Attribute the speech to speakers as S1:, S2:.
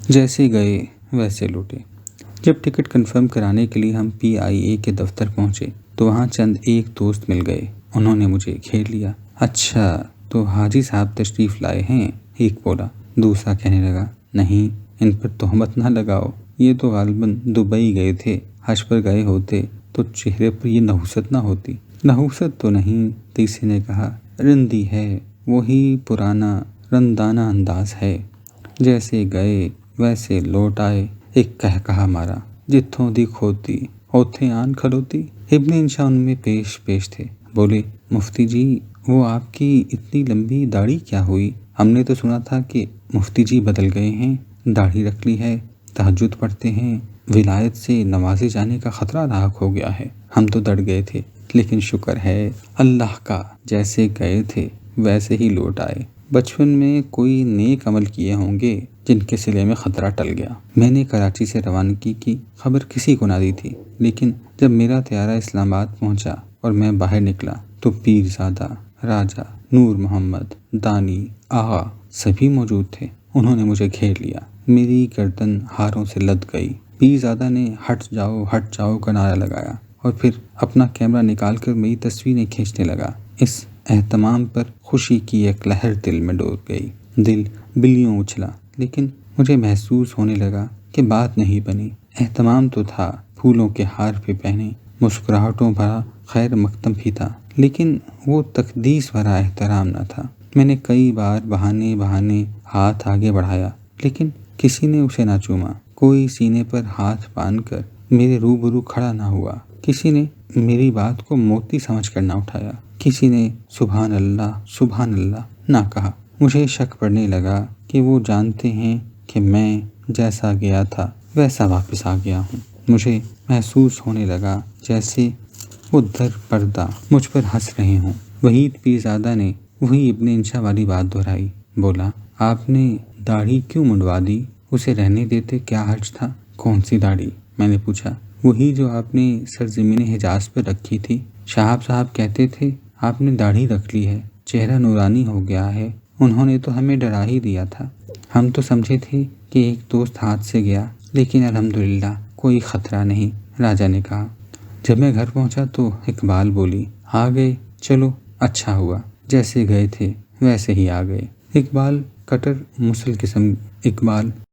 S1: جیسے گئے ویسے لوٹے۔ جب ٹکٹ کنفرم کرانے کے لیے ہم PIA کے دفتر پہنچے تو وہاں چند ایک دوست مل گئے۔ انہوں نے مجھے گھیر لیا۔ اچھا تو حاجی صاحب تشریف لائے ہیں، ایک بولا۔ دوسرا کہنے لگا، نہیں ان پر تہمت نہ لگاؤ، یہ تو غالباً دبئی گئے تھے، حج پر گئے ہوتے تو چہرے پر یہ نحوست نہ ہوتی۔ نحوست تو نہیں، تیسرے نے کہا، رندی ہے، وہی پرانا رندانہ انداز ہے، جیسے گئے ویسے لوٹ آئے۔ ایک کہا مارا، جتھوں دی کھوتی اوتھے آن کھلوتی۔ ابن انشا ان میں پیش تھے، بولے، مفتی جی وہ آپ کی اتنی لمبی داڑھی کیا ہوئی؟ ہم نے تو سنا تھا کہ مفتی جی بدل گئے ہیں، داڑھی رکھ لی ہے، تہجد پڑھتے ہیں، ولایت سے نوازے جانے کا خطرہ لاحق ہو گیا ہے۔ ہم تو ڈر گئے تھے، لیکن شکر ہے اللہ کا، جیسے گئے تھے ویسے ہی لوٹ آئے۔ بچپن میں کوئی نیک عمل کیے ہوں گے جن کے صلے میں خطرہ ٹل گیا۔ میں نے کراچی سے روانگی کی خبر کسی کو نہ دی تھی، لیکن جب میرا طیارہ اسلام آباد پہنچا اور میں باہر نکلا تو پیرزادہ، راجہ، نور محمد، دانی، آغا سبھی موجود تھے۔ انہوں نے مجھے گھیر لیا، میری گردن ہاروں سے لد گئی۔ پیرزادہ نے ہٹ جاؤ کا نعرہ لگایا اور پھر اپنا کیمرہ نکال کر میری تصویریں کھینچنے لگا۔ اس اہتمام پر خوشی کی ایک لہر دل میں ڈول گئی۔ دل بلیوں اچھلا، لیکن مجھے محسوس ہونے لگا کہ بات نہیں بنی۔ اہتمام تو تھا، پھولوں کے ہار پہ پہنے، مسکراہٹوں بھرا خیر مقدم بھی تھا، لیکن وہ تقدیس بھرا احترام نہ تھا۔ میں نے کئی بار بہانے ہاتھ آگے بڑھایا، لیکن کسی نے اسے نہ چوما۔ کوئی سینے پر ہاتھ باندھ کر میرے روبرو کھڑا نہ ہوا۔ کسی نے میری بات کو موتی سمجھ کر نہ اٹھایا۔ کسی نے سبحان اللہ نہ کہا۔ مجھے شک پڑنے لگا کہ وہ جانتے ہیں کہ میں جیسا گیا تھا ویسا واپس آ گیا ہوں۔ مجھے محسوس ہونے لگا جیسے وہ در پردہ مجھ پر ہنس رہے ہوں۔ وحید پیرزادہ نے وہی ابن انشا والی بات دہرائی، بولا، آپ نے داڑھی کیوں منڈوا دی؟ اسے رہنے دیتے، کیا حرج تھا؟ کون سی داڑھی؟ میں نے پوچھا۔ وہی جو آپ نے سرزمین حجاز پر رکھی تھی۔ شہاب صاحب کہتے تھے آپ نے داڑھی رکھ لی ہے، چہرہ نورانی ہو گیا ہے۔ انہوں نے تو ہمیں ڈرا ہی دیا تھا۔ ہم تو سمجھے تھے کہ ایک دوست ہاتھ سے گیا، لیکن الحمدللہ کوئی خطرہ نہیں، راجہ نے کہا۔ جب میں گھر پہنچا تو اقبال بولی، آ گئے، چلو اچھا ہوا، جیسے گئے تھے ویسے ہی آ گئے۔ اقبال کٹر مسل قسم اقبال